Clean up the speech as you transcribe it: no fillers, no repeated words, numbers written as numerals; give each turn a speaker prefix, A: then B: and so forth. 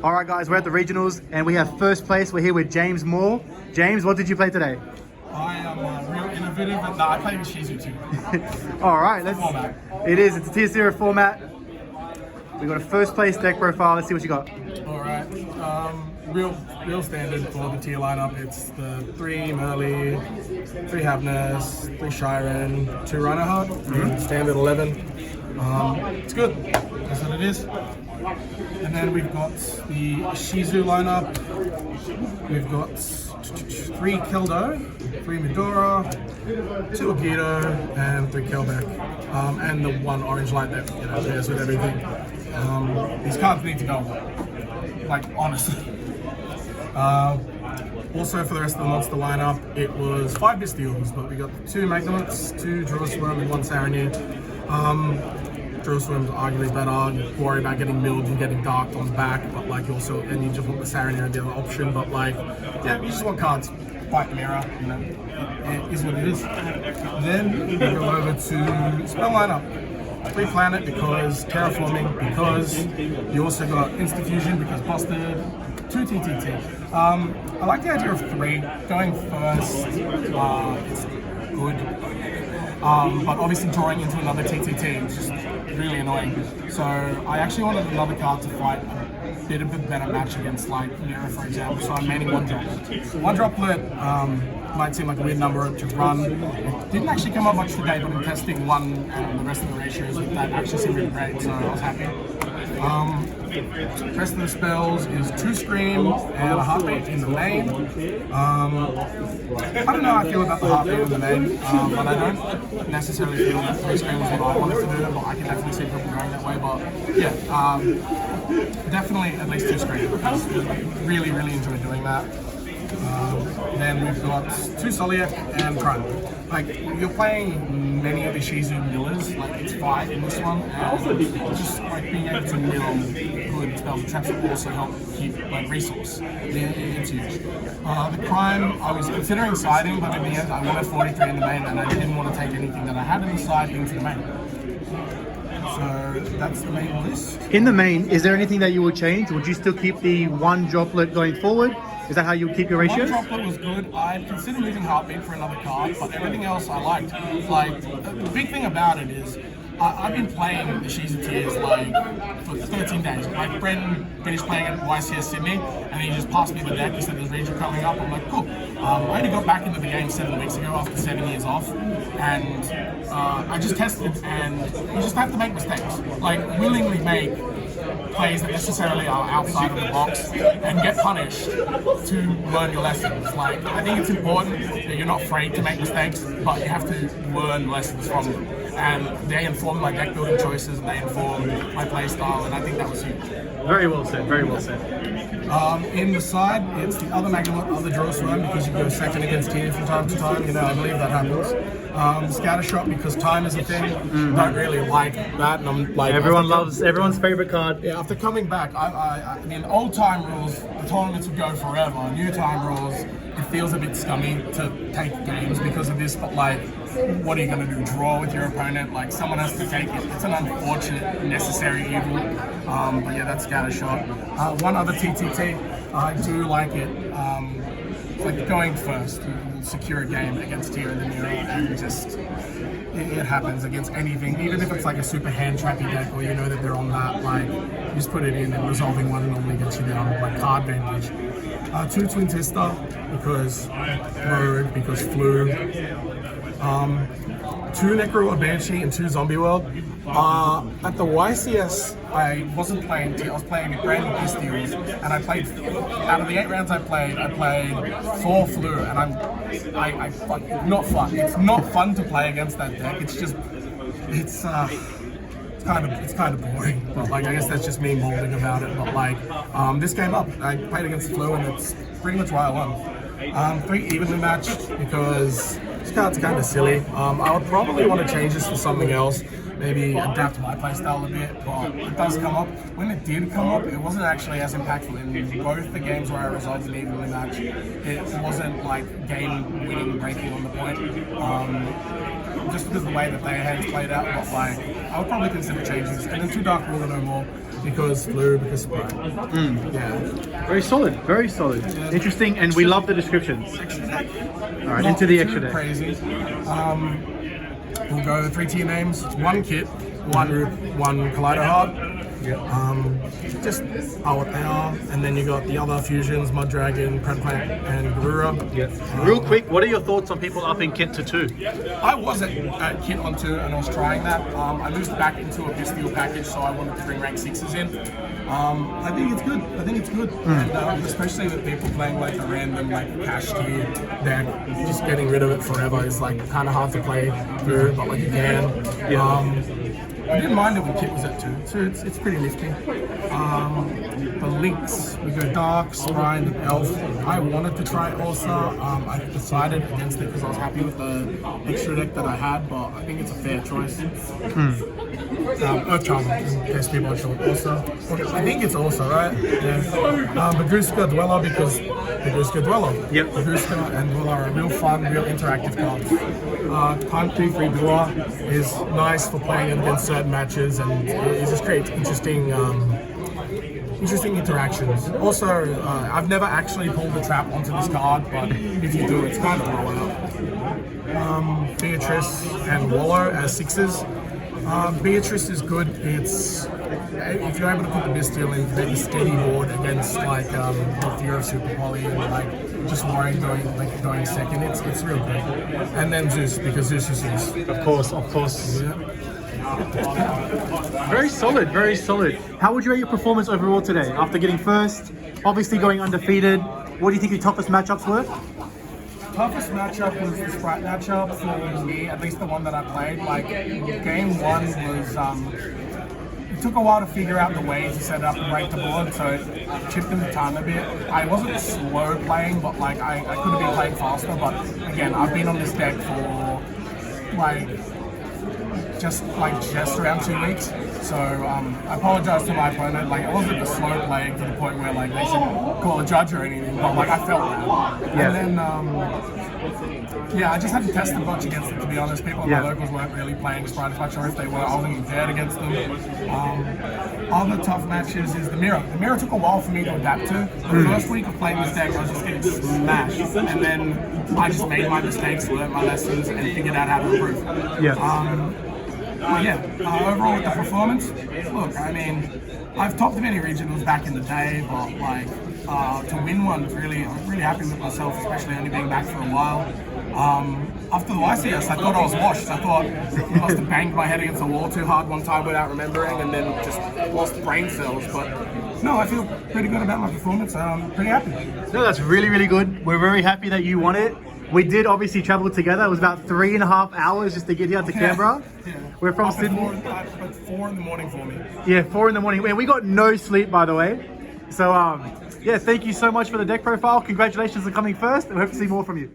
A: All right, guys, we're at the regionals and we have first place. We're here with James Moore. James, what did you play today?
B: I am real innovative, and I play with Ishizu too.
A: All right,
B: Format.
A: It's a tier 0 format. We got a first place deck profile. Let's see what you got.
B: All right, real standard for the tier lineup. It's the 3 Merly, 3 Havness, 3 Shiren, 2 Reinhardt, standard 11. It's good. That's what it is. And then we've got the Ishizu lineup. We've got 3 Keldo, 3 Midora, 2 Agido, and 3 Kelbeck. And the 1 orange light that pairs with everything. These cards need to go, like, honestly. Also for the rest of the monster lineup, it was 5 Bystials, but we got 2 Magnets, 2 Drillsworm, and 1 Saranid. Drillsworm's arguably better. You worry about getting milled and getting darked on the back, but like you also, and you just want the Saranid and the other option, but like, yeah, you just want cards. Fight the mirror, it is what it is. Then we go over to spell lineup. 3 Planet because Terraforming, because you also got Instant Fusion because Busted, 2 TTT. I like the idea of 3 going first. It's good. But obviously drawing into another TTT is just really annoying. So I actually wanted another card to fight a bit of a better match against like Nero, for example. So I'm manning 1 droplet. 1 droplet might seem like a weird number to run. It didn't actually come up much today, but in testing 1 and the rest of the ratios, that actually seemed really great, so I was happy. The rest of the spells is 2 Scream and a Heartbeat in the main. I don't know how I feel about the Heartbeat in the main, but I don't necessarily feel that 3 Scream is what I wanted to do, but I can definitely see people going that way. But yeah, definitely at least 2 Scream. Really enjoy doing that. Then we've got 2 Soliak and Prime. Like, you're playing many of the Ishizu millers, like it's 5 in this one, and just like being able to mill good spells and traps will also help keep like resource. It's huge. The Prime, I was considering siding, but in the end I wanted 43 in the main and I didn't want to take anything that I had in the side into the main. So that's the main list.
A: In the main, is there anything that you would change? Would you still keep the 1 droplet going forward? Is that how you keep your ratios?
B: 1 droplet was good. I considered moving Heartbeat for another card, but everything else I liked. Like, the big thing about it is, I've been playing the Ishizu tiers like for 13 days. Like, Brendan finished playing at YCS Sydney, and he just passed me the deck. He said there's region coming up. I'm like, cool. I only got back into the game 7 weeks ago after 7 years off, and I just tested, and you just have to make mistakes. Like, willingly make plays that necessarily are outside of the box and get punished to learn your lessons. Like, I think it's important that you're not afraid to make mistakes, but you have to learn lessons from them. And they inform my deck building choices, and they inform my play style, and I think that was huge.
A: Very well said, very well said.
B: In the side, it's the other Magnet, other Drillsworm, because you go second against tier from time to time. I believe that happens. Scattershot, because time is a thing. Don't really like that, and I'm like,
A: everyone's favorite card.
B: Yeah, after coming back, I mean, old time rules, the tournaments would go forever. New time rules, it feels a bit scummy to take games because of this, but like, what are you going to do? Draw with your opponent? Like, someone has to take it. It's an unfortunate, necessary evil. But yeah, that's Scattershot. 1 other TTT, I do like it. Like going first, you secure a game against tier in the mirror, and just it happens against anything, even if it's like a super hand trappy deck, or you know that they're on that. Like, you just put it in, and resolving 1 normally gets you down like card advantage. 2 Twin Twister because Rogue, because Flu. 2 Necro Banshee and 2 Zombie World. At the YCS, I wasn't playing T, I was playing Grand Bystials, and I played, out of the 8 rounds I played 4 Flu, and I not fun. It's not fun to play against that deck. It's just, it's kind of boring, but like, I guess that's just me molding about it. But like, this came up, I played against Flu, and it's pretty much why I won. 3 evenly matched because this card's kind of silly. I would probably want to change this to something else, maybe adapt my playstyle a bit, but it does come up. When it did come up, it wasn't actually as impactful in both the games where I resolved an evenly match. It wasn't like game winning breaking on the point. just because of the way that their hands played out. But like, I would probably consider changes. And then 2 dark ruler no more because blue, because sprite. Yeah.
A: Very solid, very solid. Interesting, and we love the descriptions. All right, into the extra deck.
B: Crazy. We'll go 3 tier names. It's 1 kit, 1 root, 1 Kaleido Heart. Just are what they are. And then you got the other fusions, Mud Dragon, Predplant, and Garura.
A: Real quick, what are your thoughts on people upping kit to 2?
B: I was at kit on 2 and I was trying that. I moved back into a Bisteel package, so I wanted to bring rank 6s in. I think it's good. And, especially with people playing like a random like cash tier deck, just getting rid of it forever is like kind of hard to play through, but like you can. I didn't mind it when kit was at 2, so it's pretty nifty. The links, we go Dark, Scry, and Elf. I wanted to try Ursa. I decided against it because I was happy with the extra deck that I had, but I think it's a fair choice. Earth Charmer, in case people are sure. Ursa. I think it's Ursa, right? Yeah. Baguska Dweller because Baguska Dweller.
A: Yep.
B: Baguska and Dweller are real fun, real interactive cards. Country Freebooter is nice for playing against certain matches, and it just creates interesting interactions. Also, I've never actually pulled the trap onto this card, but if you do, it's kind of blow out. Beatrice and Wallow as 6s. Beatrice is good. It's if you're able to put the Bisteel in, make a steady board against like the fear of Super Poly and like just worrying going second. It's real good. And then Zeus because Zeus is Zeus.
A: Of course.
B: Yeah.
A: Very solid, very solid. How would you rate your performance overall today? After getting first, obviously going undefeated, what do you think your toughest matchups were?
B: Toughest matchup was the Sprite matchup for me, at least the one that I played. Like, game 1 was, it took a while to figure out the way to set it up and break the board, so it chipped in the time a bit. I wasn't slow playing, but like, I could have been playing faster, but again, I've been on this deck for, like, just around 2 weeks. So I apologize to my opponent. Like, I wasn't slow playing to the point where like they should call a judge or anything, but like I felt that. And then I just had to test a bunch against it, to be honest. People in my locals weren't really playing Sprite as much, or if they were, I wasn't even dared against them. Other tough matches is the Mirror. The Mirror took a while for me to adapt to. The first week of playing this deck, I was just getting smashed, and then I just made my mistakes, learned my lessons, and figured out how to improve. Overall with the performance, look, I mean, I've topped many regionals back in the day, but like, to win one, I'm really happy with myself, especially only being back for a while. After the YCS, I thought I was washed. I thought I must have banged my head against the wall too hard one time without remembering, and then just lost brain cells. But no, I feel pretty good about my performance. I'm pretty happy.
A: No, that's really good. We're very happy that you won it. We did obviously travel together. It was about 3.5 hours just to get here to Canberra. We're from Sydney.
B: 4 in the morning for me.
A: Yeah, 4 in the morning. And we got no sleep, by the way. So, thank you so much for the deck profile. Congratulations on coming first, and we hope to see more from you.